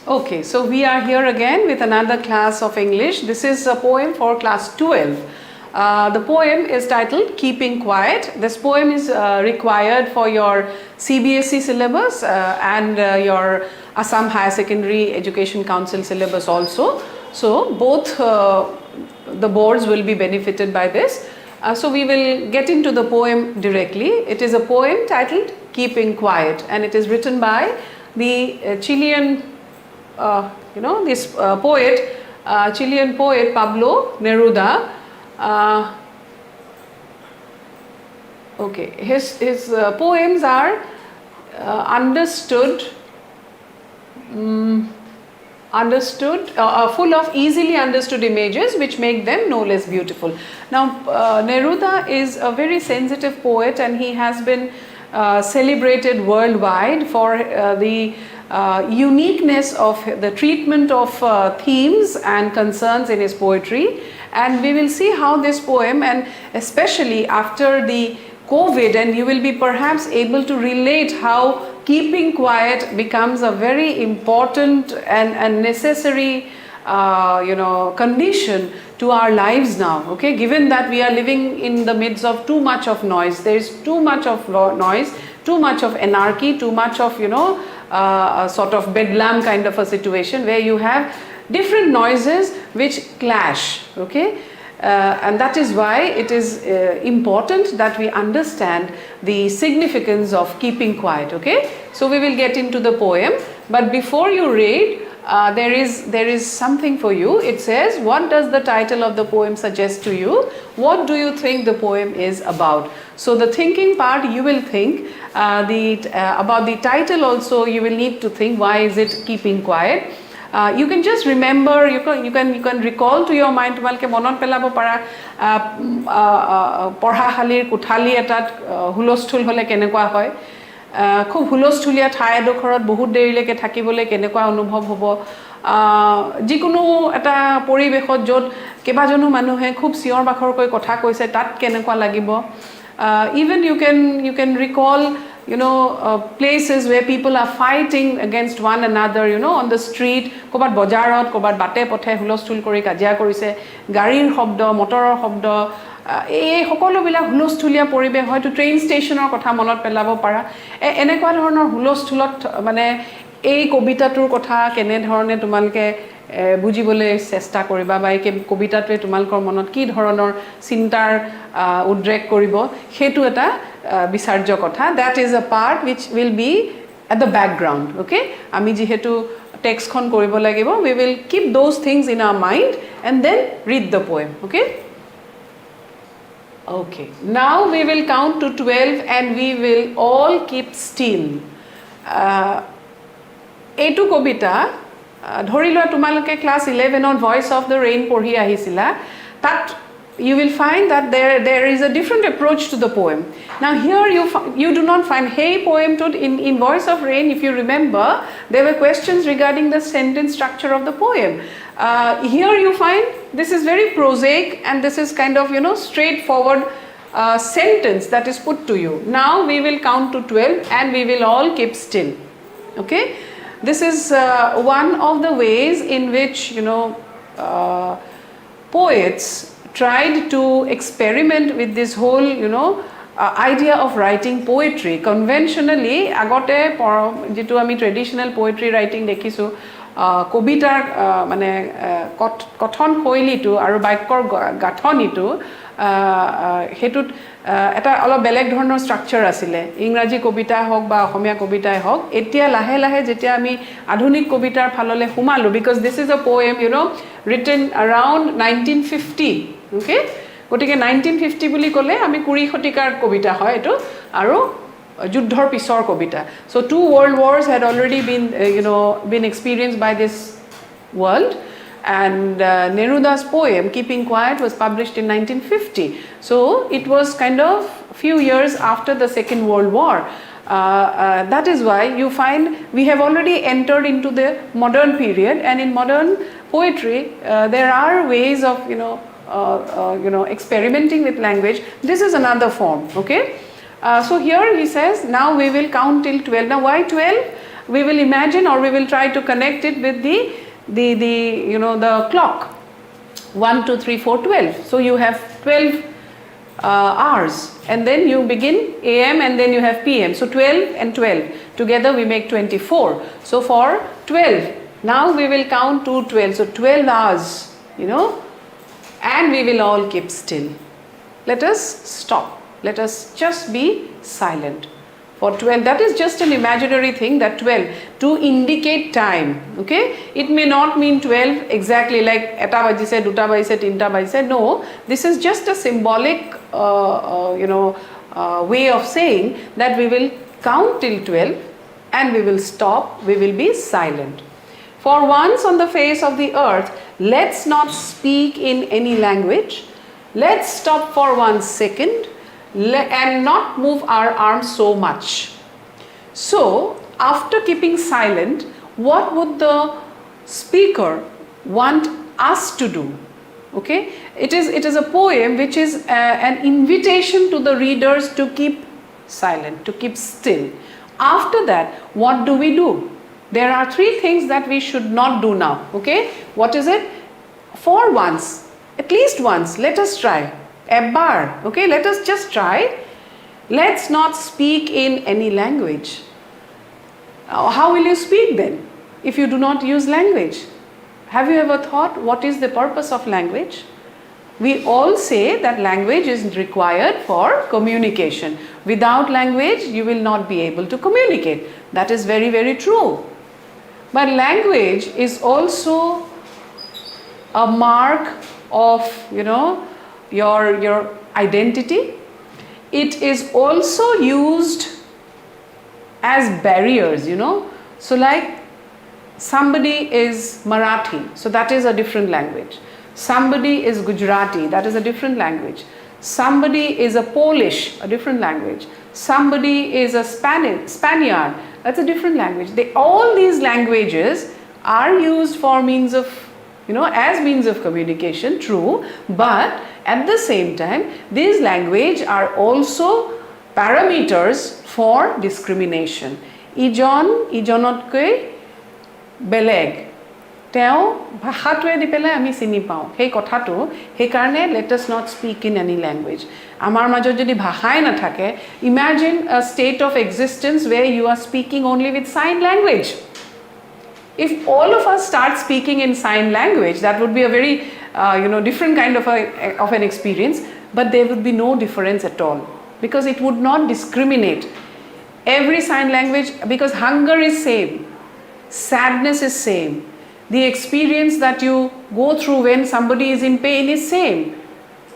Okay, so we are here again with another class of English. This is a poem for class 12. The poem is titled Keeping Quiet. This poem is required for your CBSE syllabus and your Assam Higher Secondary Education Council syllabus also. So both the boards will be benefited by this. So we will get into the poem directly. It is a poem titled Keeping Quiet, and it is written by the Chilean this Chilean poet Pablo Neruda. Okay, his poems are full of easily understood images which make them no less beautiful. Now Neruda is a very sensitive poet, and he has been celebrated worldwide for the uniqueness of the treatment of themes and concerns in his poetry. And we will see how this poem, and especially after the COVID, and you will be perhaps able to relate how keeping quiet becomes a very important and necessary condition to our lives now, okay, given that we are living in the midst of too much of noise. There is too much of noise, too much of anarchy, too much of a sort of bedlam kind of a situation where you have different noises which clash, okay, and that is why it is important that we understand the significance of keeping quiet, okay. So we will get into the poem, but before you read, there is something for you. It says, what does the title of the poem suggest to you? What do you think the poem is about? So the thinking part, you will think about the title also. You will need to think, why is it keeping quiet? You can just remember, you can recall to your mind, তোমালকে মনত পেলাব পাৰা পঢ়াশালীৰ কোঠালী এটাত হুলস্থুল হলে কেনেকুৱা হয়, খুব হুলস্থুলীয়া ঠাই এডোখৰত বহুত দেৰিলৈকে থাকিবলৈ কেনেকুৱা অনুভৱ হ'ব, যিকোনো এটা পৰিৱেশত য'ত কেইবাজনো মানুহে খুব চিঞৰ বাখৰকৈ কথা কৈছে তাত কেনেকুৱা লাগিব. Even you can recall places where people are fighting against one another, on the street, kobat bazarat, kobat bate pothe hulosthul kori kajia korise, garir shobdo, motorer shobdo, এই সকলোবিলাক হুলস্থুলীয়া পৰিৱেশ, হয়তো ট্ৰেইন ষ্টেচনৰ কথা মনত পেলাব পাৰা. এনেকুৱা ধৰণৰ হুলস্থুলত মানে এই কবিতাটোৰ কথা কেনেধৰণে তোমালোকে বুজিবলৈ চেষ্টা কৰিবা, বা এই কবিতাটোৱে তোমালোকৰ মনত কি ধৰণৰ চিন্তাৰ উদ্ৰেক কৰিব, সেইটো এটা বিচাৰ্য কথা. That is a part which will be at the background, okay. আমি যেহেতু টেক্সটখন কৰিব লাগিব, we will keep those things in our mind and then read the poem, okay. Okay, now we will count to 12 and we will all keep still. এইটো কবিতা ধৰি লোৱা তোমালোকে class 11 voice of the rain পঢ়ি আহিছিলা, তাত you will find that there is a different approach to the poem. Now here you do not find hey poem to in voice of rain. If you remember, there were questions regarding the sentence structure of the poem. Here you find this is very prosaic, and this is kind of straightforward sentence that is put to you. Now we will count to 12 and we will all keep still, okay. This is one of the ways in which poets tried to experiment with this whole idea of writing poetry. Conventionally agote jitu ami traditional poetry writing dekhisu, কবিতাৰ মানে কথন শৈলীটো আৰু বাক্যৰ গাঁথনিটো হেতুত এটা অলপ বেলেগ ধৰণৰ structure আছিলে, ইংৰাজী কবিতা হওক বা অসমীয়া কবিতাই হওক. এতিয়া লাহে লাহে যেতিয়া আমি আধুনিক কবিতাৰ ফাললৈ সোমালো, because this is a poem written around 1950, okay. গতিকে 1950 বুলি ক'লে আমি 20 শতিকাৰ কবিতা হয় এইটো, আৰু যুদ্ধৰ পিছৰ কবিতা. So 2 world wars had already been experienced by this world, and Neruda's poem Keeping Quiet was published in 1950. So it was kind of few years after the Second World War. That is why you find we have already entered into the modern period, and in modern poetry there are ways of experimenting with language. This is another form, okay. So here he says, now we will count till 12. Now why 12? we will imagine or we will try to connect it with the clock. 1, 2, 3, 4, 12. So you have 12 hours, and then you begin AM and then you have PM. So 12 and 12 together we make 24. So for 12, now we will count to 12. So 12 hours, and we will all keep still. Let us stop. Let us just be silent. For 12, that is just an imaginary thing, that 12 to indicate time. Okay, it may not mean 12 exactly like eta bajise, duta bajise, tinta bajise. No, this is just a symbolic way of saying that we will count till 12 and we will stop, we will be silent. For once on the face of the earth, let's not speak in any language. Let's stop for 1 second and not move our arms so much. So, after keeping silent, what would the speaker want us to do? Okay, it is a poem which is an invitation to the readers to keep silent, to keep still. After that, what do we do? There are 3 things that we should not do now. Okay, what is it? For once, at least once, let us try. Ebbar, okay, let us just try. Let's not speak in any language. How will you speak then if you do not use language? Have you ever thought what is the purpose of language? We all say that language is required for communication. Without language, you will not be able to communicate. That is very, very true. But language is also a mark of, your identity. It is also used as barriers, So like somebody is Marathi, so that is a different language. Somebody is Gujarati, that is a different language. Somebody is a Polish, a different language. Somebody is a Spaniard, that's a different language. All these languages are used for means of, as means of communication, true, but at the same time, these language are also parameters for discrimination. Ijonotke beleg. Teo bhashatue di pelai ami chini pao. Hei kothatu, hei karone let us not speak in any language. Amar majot jodi bhashai na thake, imagine a state of existence where you are speaking only with sign language. If all of us start speaking in sign language, that would be a very different kind of an experience, but there would be no difference at all, because it would not discriminate. Every sign language, because hunger is same, sadness is same, the experience that you go through when somebody is in pain is same.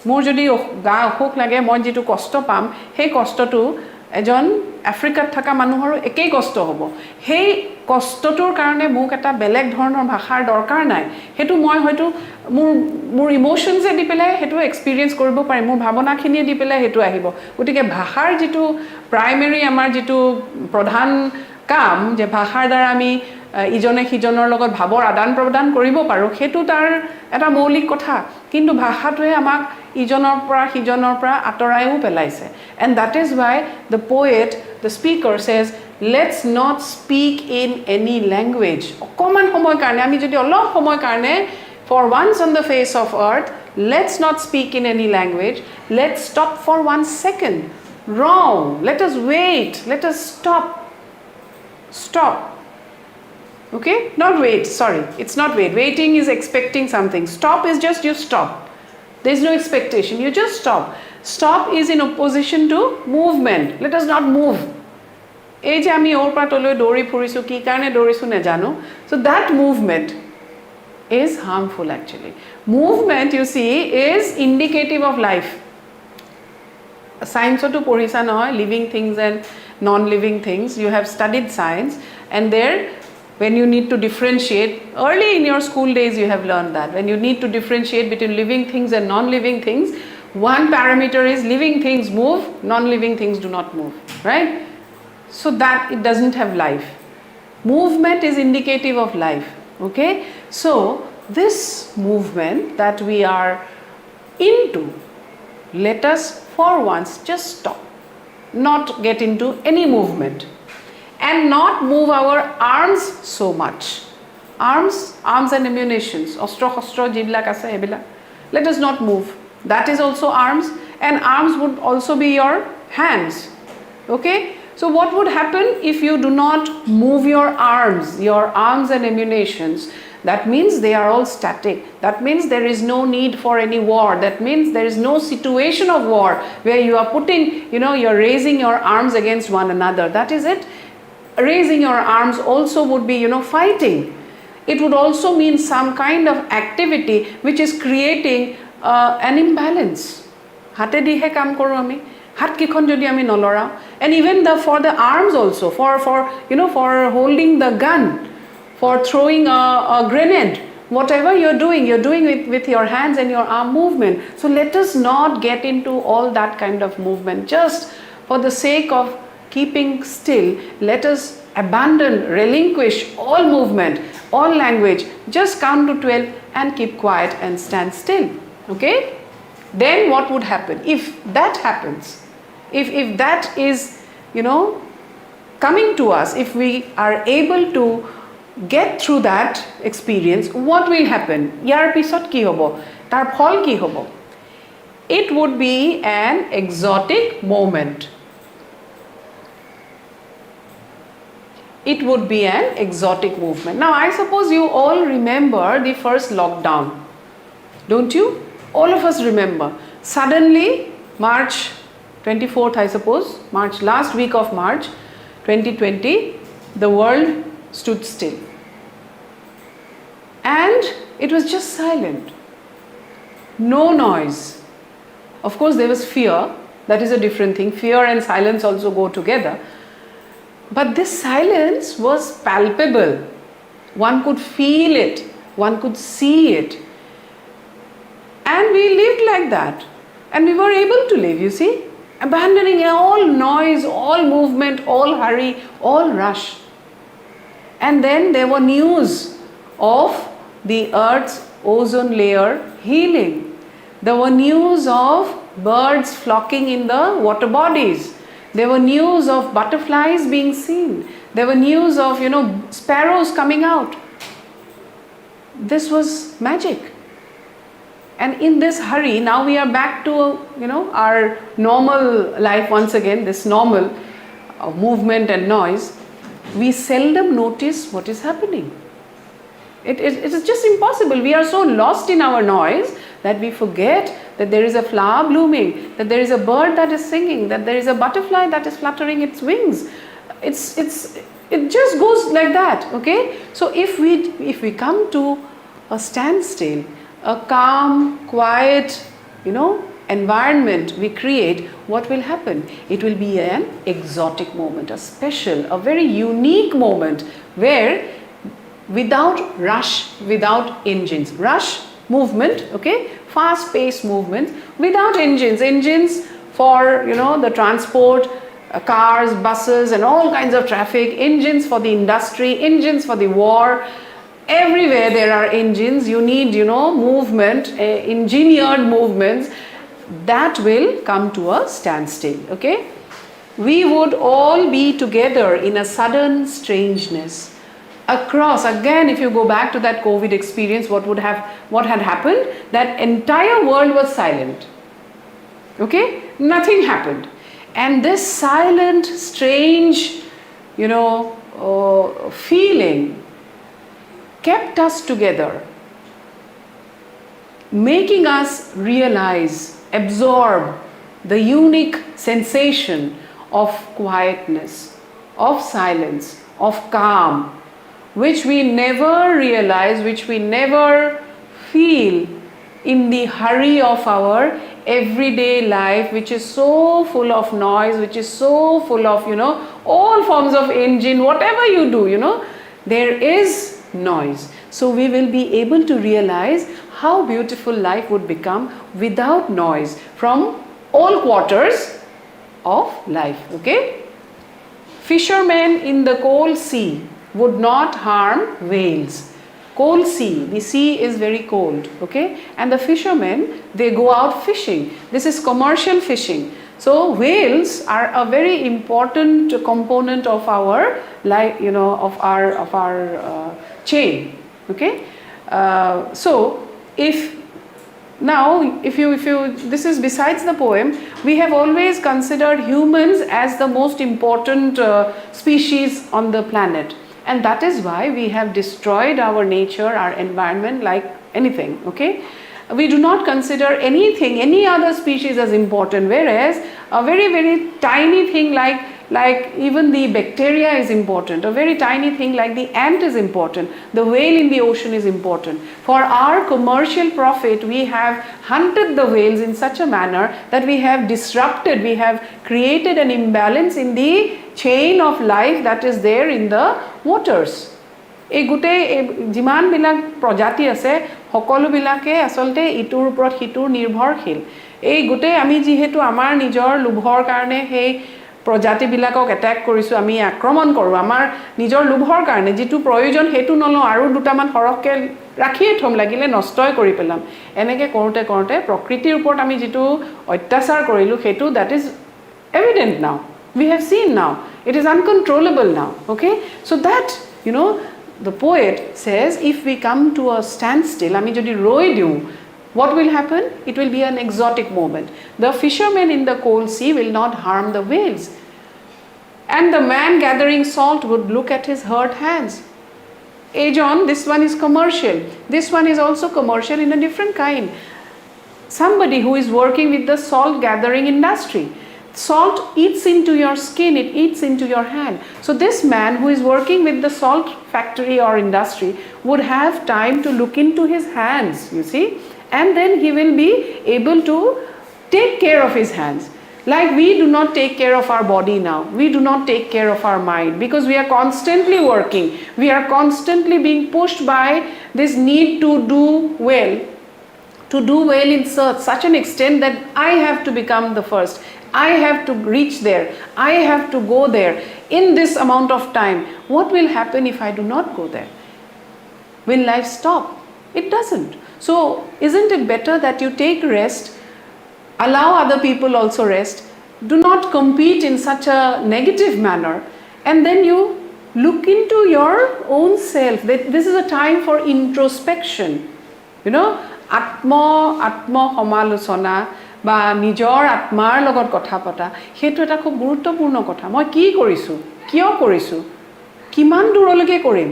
More jodi ga hok lage moi jitu kosto pam, he kosto tu ejon Africa thaka manuhor ekei kosto hobo. He কষ্টটোৰ কাৰণে মোক এটা বেলেগ ধৰণৰ ভাষাৰ দৰকাৰ নাই, হেতু মই হয়তো মোৰ ইমোশনছে দি পেলাই হেতু এক্সপেৰিয়েন্স কৰিব পাৰিম, মোৰ ভাৱনাখিনি দি পেলাই হেতু আহিব। গতিকে ভাষাৰ যেটো প্ৰাইমেৰী আমাৰ যেটো প্ৰধান কাম, যে ভাষাৰ দ্বাৰা আমি ইজনে সিজনৰ লগত ভাৱৰ আদান প্ৰদান কৰিব পাৰো, হেতু তাৰ এটা মৌলিক কথা। কিন্তু ভাষাটোৱে আমাক ইজনৰ পৰা সিজনৰ পৰা আতৰায়ও পেলাইছে। And that is why the poet, the speaker says, let's not speak in any language. Common homoy karne, ami jodi olop homoy karne, for once on the face of earth, let's not speak in any language. Let's stop for 1 second. Wrong. Let us wait. Let us stop. Stop. Okay? Not wait. Sorry. It's not wait. Waiting is expecting something. Stop is just you stop. There's no expectation. You just stop. Stop is in opposition to movement. Let us not move. এই যে আমি ওর পাতলৈ দৌৰি ফুৰিছো, কি কাৰণে দৌৰিছো নেজানো। So that movement is harmful actually. Movement, you see, is indicative of life. Science to পঢ়িছা নহয়, living things and non-living things. You have studied science, and there when you need to differentiate, early in your school days you have learned that when you need to differentiate between living things and non-living things, one parameter is living things move, non-living things do not move, right? So that it doesn't have life. Movement is indicative of life. Okay, so this movement that we are into, let us for once just stop, not get into any movement. and not move our arms so much. Arms and ammunitions, ostro jiblak ase ebila. Let us not move. That is also arms, and arms would also be your hands. Okay? So what would happen if you do not move your arms and ammunitions? That means they are all static. That means there is no need for any war. That means there is no situation of war where you are putting, you're raising your arms against one another. That is it. Raising your arms also would be, fighting. It would also mean some kind of activity which is creating an imbalance. Hate dihe kam koru ami. Hat kikhon jodi ami nolora. And even for the arms also, for holding the gun, for throwing a grenade, whatever you're doing with your hands and your arm movement. So let us not get into all that kind of movement. Just for the sake of keeping still, let us abandon, relinquish all movement, all language. Just count to 12 and keep quiet and stand still. Okay? Then what would happen? If that happens, if that is, coming to us, if we are able to get through that experience, what will happen? Yar pisot ki hobo? Tar phol ki hobo? It would be an exotic moment. It would be an exotic movement. Now, I suppose you all remember the first lockdown. Don't you? All of us remember. Suddenly, March 24th, I suppose, last week of March 2020, the world stood still. And it was just silent. No noise. Of course, there was fear. That is a different thing. Fear and silence also go together. But this silence was palpable. One could feel it. One could see it. And we lived like that. And we were able to live, you see. Abandoning all noise, all movement, all hurry, all rush. And then there were news of the Earth's ozone layer healing. There were news of birds flocking in the water bodies. There were news of butterflies being seen. There were news of, sparrows coming out. This was magic. And in this hurry, now we are back to, our normal life once again, this normal movement and noise. We seldom notice what is happening. It is just impossible. We are so lost in our noise that we forget that there is a flower blooming, that there is a bird that is singing, that there is a butterfly that is fluttering its wings. It just goes like that, okay? So if we come to a standstill, a calm, quiet, environment we create, what will happen? It will be an exotic moment, a special, a very unique moment where without rush, without engines. Rush, movement, okay? Fast-paced movement without engines. Engines for, the transport, cars, buses and all kinds of traffic. Engines for the industry, engines for the war. Everywhere there are engines. You need, movement, engineered movements. That will come to a standstill, okay? We would all be together in a sudden strangeness. Across, again, if you go back to that COVID experience, what had happened? That entire world was silent. Okay? Nothing happened. And this silent, strange, feeling kept us together, making us realize, absorb the unique sensation of quietness, of silence, of calm, which we never realize, which we never feel in the hurry of our everyday life, which is so full of noise, which is so full of, all forms of engine, whatever you do, there is noise. So we will be able to realize how beautiful life would become without noise from all quarters of life, okay? Fishermen in the cold sea would not harm whales. Cold sea, the sea is very cold, okay? And the fishermen, they go out fishing. This is commercial fishing. So whales are a very important component of our life, of our chain. Okay, so if you this is besides the poem, we have always considered humans as the most important species on the planet, and that is why we have destroyed our nature, our environment like anything. Okay, we do not consider any other species as important, whereas a very tiny thing like even the bacteria is important, a very tiny thing like the ant is important, the whale in the ocean is important. For our commercial profit, we have hunted the whales in such a manner that we have disrupted, we have created an imbalance in the chain of life that is there in the waters. এই গোটেই যিমানবিলাক প্ৰজাতি আছে সকলোবিলাকে আচলতে ইটোৰ ওপৰত সিটোৰ নিৰ্ভৰশীল। এই গোটেই আমি যিহেতু আমাৰ নিজৰ লোভৰ কাৰণে সেই প্ৰজাতিবিলাকক এটেক কৰিছোঁ, আমি আক্ৰমণ কৰোঁ আমাৰ নিজৰ লোভৰ কাৰণে, যিটো প্ৰয়োজন সেইটো নলওঁ আৰু দুটামান সৰহকৈ ৰাখিয়ে থ'ম, লাগিলে নষ্টই কৰি পেলাম। এনেকৈ কৰোঁতে কৰোঁতে প্ৰকৃতিৰ ওপৰত আমি যিটো অত্যাচাৰ কৰিলোঁ সেইটো that is evident now, we have seen now, it is uncontrollable now. Okay, so that the poet says, if we come to a standstill, আমি যদি ৰৈ দিওঁ, what will happen? It will be an exotic moment. The fishermen in the cold sea will not harm the whales, and the man gathering salt would look at his hurt hands. Hey John, this one is commercial, this one is also commercial in a different kind. Somebody who is working with the salt gathering industry, salt eats into your skin, it eats into your hand. So this man who is working with the salt factory or industry would have time to look into his hands, you see, and then he will be able to take care of his hands. Like we do not take care of our body now, we do not take care of our mind, because we are constantly working, we are constantly being pushed by this need to do well in such an extent that I have to become the first, I have to reach there, I have to go there in this amount of time. What will happen if I do not go there? Will life stop? It doesn't. So isn't it better that you take rest, allow other people also rest, do not compete in such a negative manner, and then you look into your own self. This is a time for introspection, atma সমালোচনা বা নিজৰ আত্মাৰ লগত কথা পতা, সেইটো এটা খুব গুৰুত্বপূৰ্ণ কথা। মই কি কৰিছোঁ, কিয় কৰিছোঁ, কিমান দূৰলৈকে কৰিম,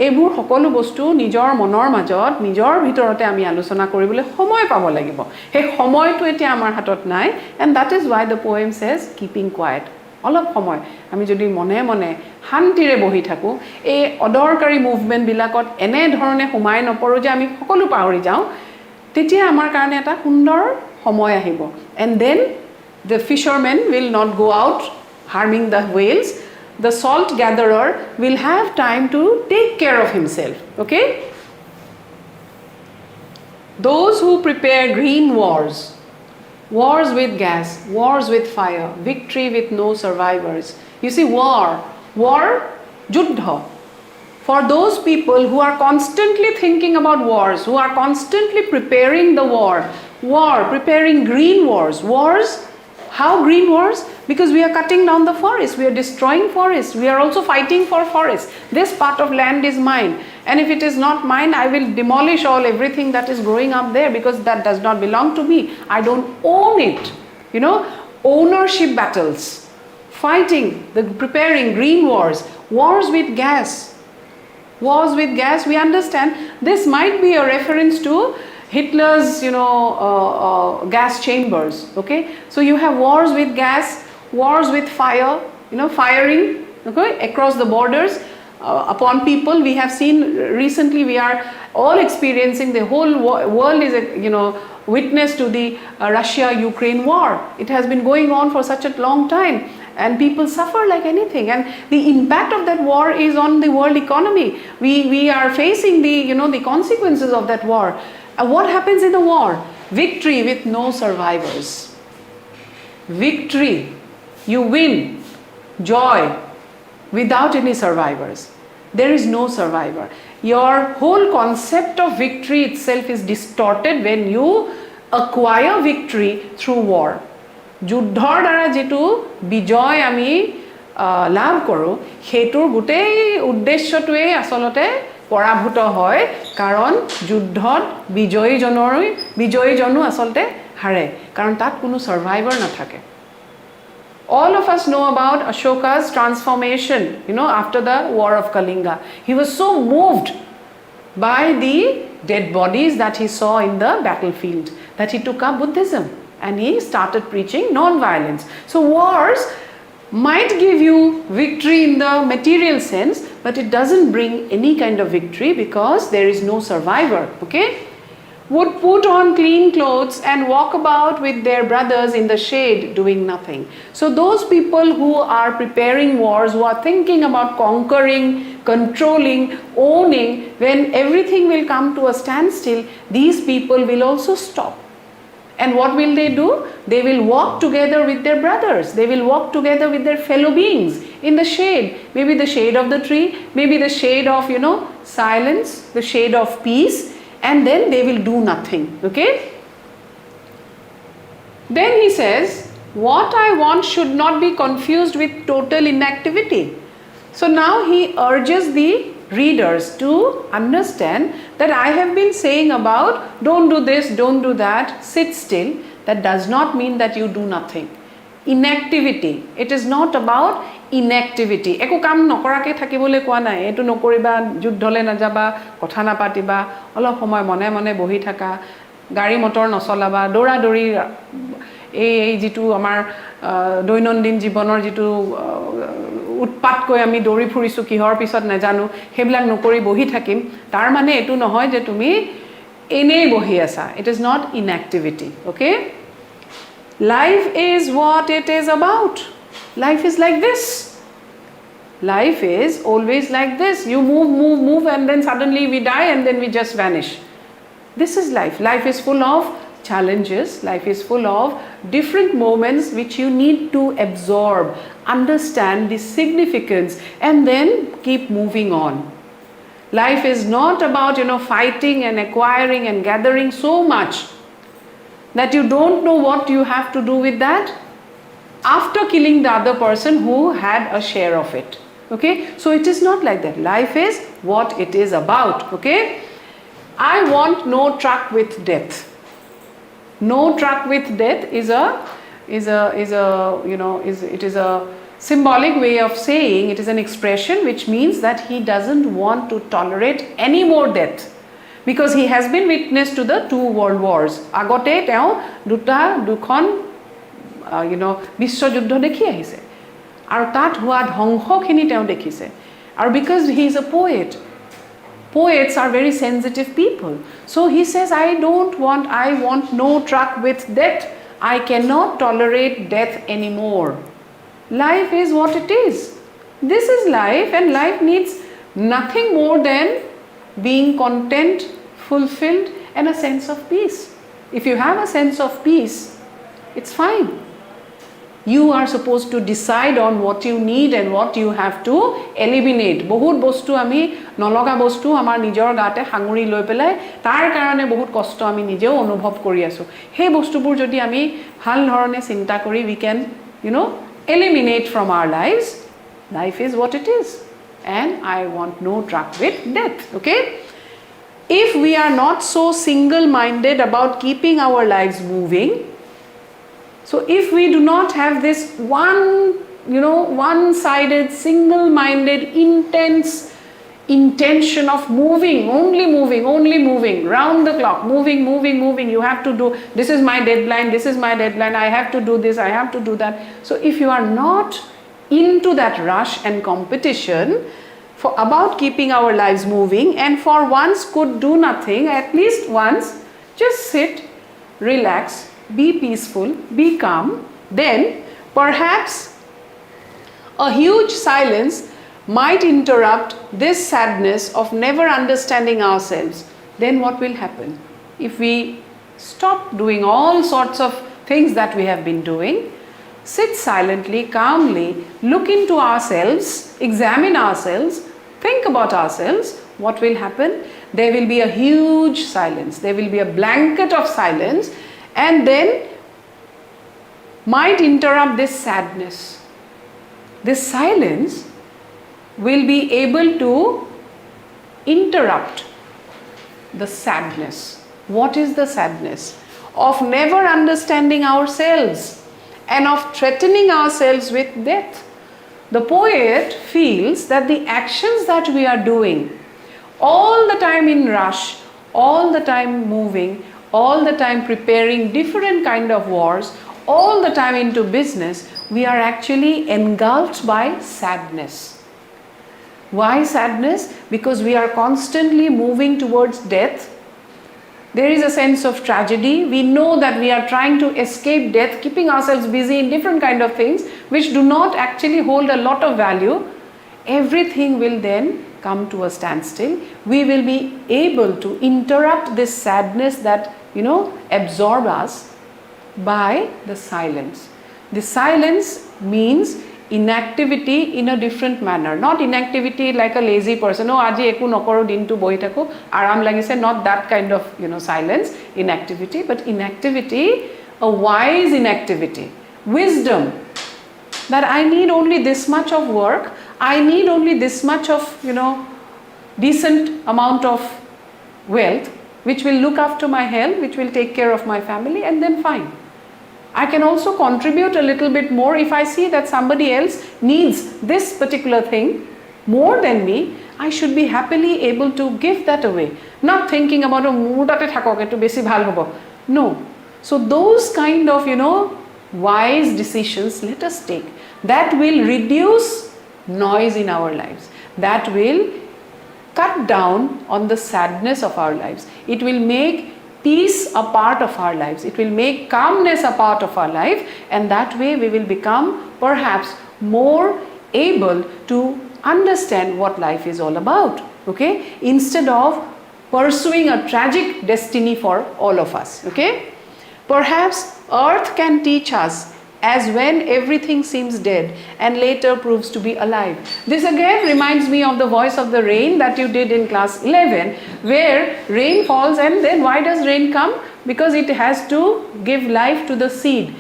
এইবোৰ সকলো বস্তু নিজৰ মনৰ মাজত নিজৰ ভিতৰতে আমি আলোচনা কৰিবলৈ সময় পাব লাগিব। সেই সময়টো এতিয়া আমাৰ হাতত নাই, and that is why the poem says keeping quiet. অলপ সময় আমি যদি মনে মনে শান্তিৰে বহি থাকোঁ, এই অদৰকাৰী মুভমেণ্টবিলাকত এনেধৰণে সোমাই নপৰোঁ যে আমি সকলো পাহৰি যাওঁ, তেতিয়া আমাৰ কাৰণে এটা সুন্দৰ সময় আহিব। And then the fishermen will not go out harming the whales, the salt gatherer will have time to take care of himself. Okay, those who prepare green wars, wars with gas, wars with fire, victory with no survivors. You see, war, juddha. For those people who are constantly thinking about wars, who are constantly preparing the war, preparing green wars. How green wars? Because we are cutting down the forest, we are destroying forests, we are also fighting for forests. This part of land is mine, and if it is not mine, I will demolish everything that is growing up there, because that does not belong to me. I don't own it. Ownership battles, fighting, preparing green wars with gas. Wars with gas, we understand this might be a reference to Hitler's gas chambers. Okay, so you have wars with gas, wars with fire, firing, okay, across the borders upon people. We have seen recently, we are all experiencing, the whole world is witness to the Russia-Ukraine war. It has been going on for such a long time, and people suffer like anything, and the impact of that war is on the world economy. We are facing the consequences of that war. What happens in the war? Victory with no survivors. Victory, you win, joy, without any survivors. There is no survivor. Your whole concept of victory itself is distorted when you acquire victory through war. যুদ্ধৰ দ্বাৰা যেটো বিজয় আমি লাভ কৰোঁ হেতুৰ গোটেই উদ্দেশ্যটোৱে আসলতে পৰাভূত হয় কাৰণ যুদ্ধত বিজয়ীজনো আসলতে হাৰে কাৰণ তাত কোনো সাৰ্ভাইভাৰ নাথাকে All of us know about Ashoka's transformation, after the war of Kalinga. He was so moved by the dead bodies that he saw in the battlefield that he took up Buddhism and he started preaching non-violence. So wars might give you victory in the material sense, but it doesn't bring any kind of victory because there is no survivor, okay? Would put on clean clothes and walk about with their brothers in the shade doing nothing. So those people who are preparing wars, who are thinking about conquering, controlling, owning, when everything will come to a standstill, these people will also stop. And what will they do? They will walk together with their brothers. They will walk together with their fellow beings in the shade. Maybe the shade of the tree, maybe the shade of, silence, the shade of peace. And then they will do nothing, okay? Then he says, what I want should not be confused with total inactivity. So now he urges the readers to understand that I have been saying about don't do this, don't do that, sit still. That does not mean that you do nothing. Inactivity, it is not about inactivity. একো কাম নকৰাকে থাকিবলৈ কোৱা নাই এটো নকৰিবা যুদ্ধলে না যাবা কথা না পাতিবা অলপ সময় মনে মনে বহি থাকা গাড়ী মটৰ নচলাবা দৌৰা দৌৰি এই যেটো আমাৰ দৈনন্দিন জীৱনৰ যেটো উৎপাতকৈ আমি দৌৰি ফুৰিছো কিহৰ পিছত না জানো হেবিলাক নকৰি বহি থাকিম তাৰ মানে এটো নহয় যে তুমি এনেই বহি আছা it is not inactivity okay life is what it is about life is like this life is always like this you move and then suddenly we die and then we just vanish this is life is full of challenges life is full of different moments which you need to absorb understand the significance and then keep moving on life is not about fighting and acquiring and gathering so much that you don't know what you have to do with that after killing the other person who had a share of it okay so it is not like that life is what it is about okay I want no truck with death no truck with death is a symbolic way of saying it is an expression which means that he doesn't want to tolerate any more death because he has been witness to the two world wars agote teo dukhon বিশ্বযুদ্ধ দেখি আহিছে আৰু তাত হোৱা ধ্বংসখিনি তেওঁ দেখিছে আৰু because he is a poets are very sensitive people so he says I want no truck with death I cannot tolerate death anymore life is what it is this is life and life needs nothing more than being content fulfilled and a sense of peace if you have a sense of peace it's fine you are supposed to decide on what you need and what you have to eliminate বহুত বস্তু আমি নলগা বস্তু আমাৰ নিজৰ গাতে হাঙুৰি লৈ পেলাই তাৰ কাৰণে বহুত কষ্ট আমি নিজেও অনুভৱ কৰি আছো সেই বস্তুবোৰ যদি আমি ভাল ধৰণে চিন্তা কৰি we can eliminate from our lives life is what it is and I want no truck with death okay if we are not so single minded about keeping our lives moving so if we do not have this one-sided, single-minded, intense intention of only moving, round the clock, moving, you have to do, this is my deadline, I have to do this, I have to do that. So if you are not into that rush and competition about keeping our lives moving and for once could do nothing, at least once, just sit, relax, be peaceful, be calm, then perhaps a huge silence might interrupt this sadness of never understanding ourselves. Then what will happen? If we stop doing all sorts of things that we have been doing, sit silently, calmly, look into ourselves, examine ourselves, think about ourselves, what will happen? There will be a huge silence. There will be a blanket of silence. And then might interrupt this sadness. This silence will be able to interrupt the sadness. What is the sadness? Of never understanding ourselves and of threatening ourselves with death. The poet feels that the actions that we are doing, all the time in rush, all the time moving, all the time preparing different kind of wars, all the time into business, we are actually engulfed by sadness. Why sadness? Because we are constantly moving towards death. There is a sense of tragedy. We know that we are trying to escape death, keeping ourselves busy in different kind of things which do not actually hold a lot of value. Everything will then come to a standstill. We will be able to interrupt this sadness that, absorb us by the silence. The silence means inactivity in a different manner. Not inactivity like a lazy person. Aji eku nokoro dintu bohi thaku aram lagise. Not that kind of silence, inactivity, but inactivity, a wise inactivity, wisdom. That I need only this much of work. I need only this much of decent amount of wealth, which will look after my health, which will take care of my family, and then fine. I can also contribute a little bit more if I see that somebody else needs this particular thing more than me. I should be happily able to give that away. Not thinking about no. So those kind of wise decisions let us take. That will reduce noise in our lives. That will cut down on the sadness of our lives. It will make peace a part of our lives. It will make calmness a part of our life, and that way we will become perhaps more able to understand what life is all about. Okay? Instead of pursuing a tragic destiny for all of us. Okay? Perhaps earth can teach us as when everything seems dead and later proves to be alive. This again reminds me of the voice of the rain that you did in class 11, where rain falls, and then why does rain come? Because it has to give life to the seed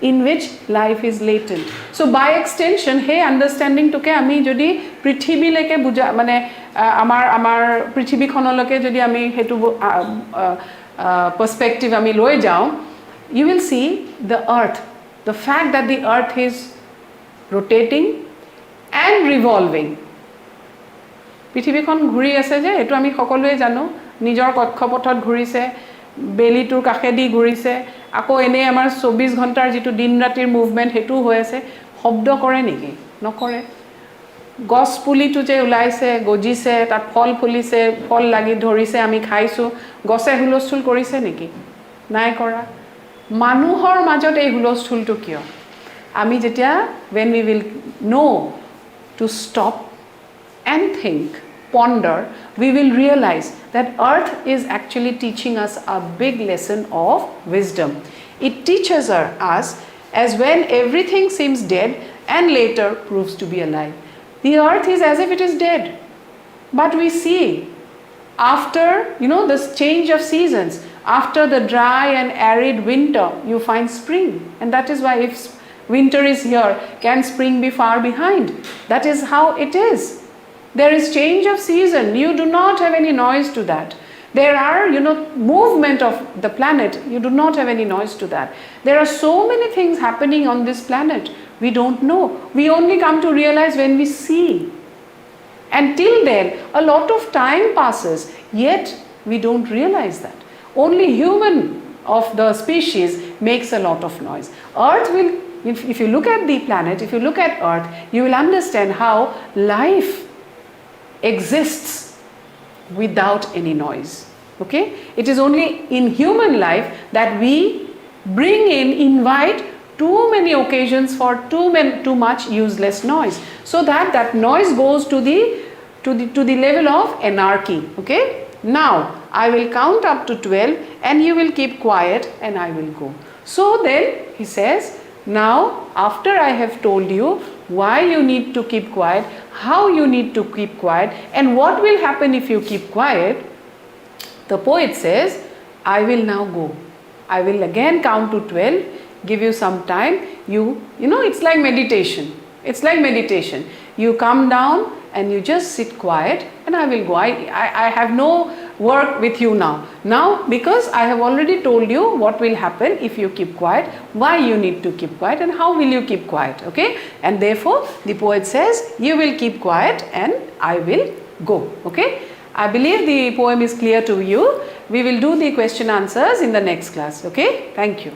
in which life is latent. So by extension, hey understanding toke ami jodi prithibi leke buja mane amar prithibi khonoloke jodi ami hetu perspective ami loi jao, you will see the earth, the fact that the earth is rotating and revolving. Prithibikhon ঘূৰি আছে যে এটো আমি সকলোৱে জানো, নিজৰ কক্ষপথত ঘূৰিছে, বেলিটোৰ কাষেদি ঘূৰিছে, আকৌ এনে আমাৰ 24 ঘণ্টাৰ যেটো দিন ৰাতিৰ মুভমেন্ট হেতু হৈ আছে, শব্দ কৰে নেকি? নকৰে। গছ পুলিটো যে ওলাইছে, গজিছে, তাত ফল ফুলিছে, ফল লাগি ধৰিছে, আমি খাইছো, গছে হুলস্থুল কৰিছে নেকি? নাই কৰা। মানুহৰ মাজত এই হুলস্থুলটো কিয়? আমি যেতিয়া when we will know to stop and think, ponder, we will realize that earth is actually teaching us a big lesson of wisdom. It teaches us as when everything seems dead and later proves to be alive. The earth is as if it is dead, but we see after this change of seasons, after the dry and arid winter, you find spring. And that is why if winter is here, can spring be far behind? That is how it is. There is change of season. You do not have any noise to that. There are, movement of the planet. You do not have any noise to that. There are so many things happening on this planet. We don't know. We only come to realize when we see. Until then, a lot of time passes, yet we don't realize that. Only human of the species makes a lot of noise. Earth will, if you look at the planet, if you look at Earth, you will understand how life exists without any noise. Okay? It is only in human life that we invite too many occasions for too much useless noise, so that noise goes to the level of anarchy. Okay? Now I will count up to 12 and you will keep quiet and I will go. So then he says, now after I have told you why you need to keep quiet, how you need to keep quiet, and what will happen if you keep quiet, the poet says, I will now go. I will again count to 12. give you some time. You know, it's like meditation. It's like meditation. You come down and you just sit quiet, and I will go. I have no work with you now. Now, because I have already told you what will happen if you keep quiet, why you need to keep quiet, and how will you keep quiet, okay? And therefore, the poet says, you will keep quiet and I will go, okay? I believe the poem is clear to you. We will do the question answers in the next class, okay? Thank you.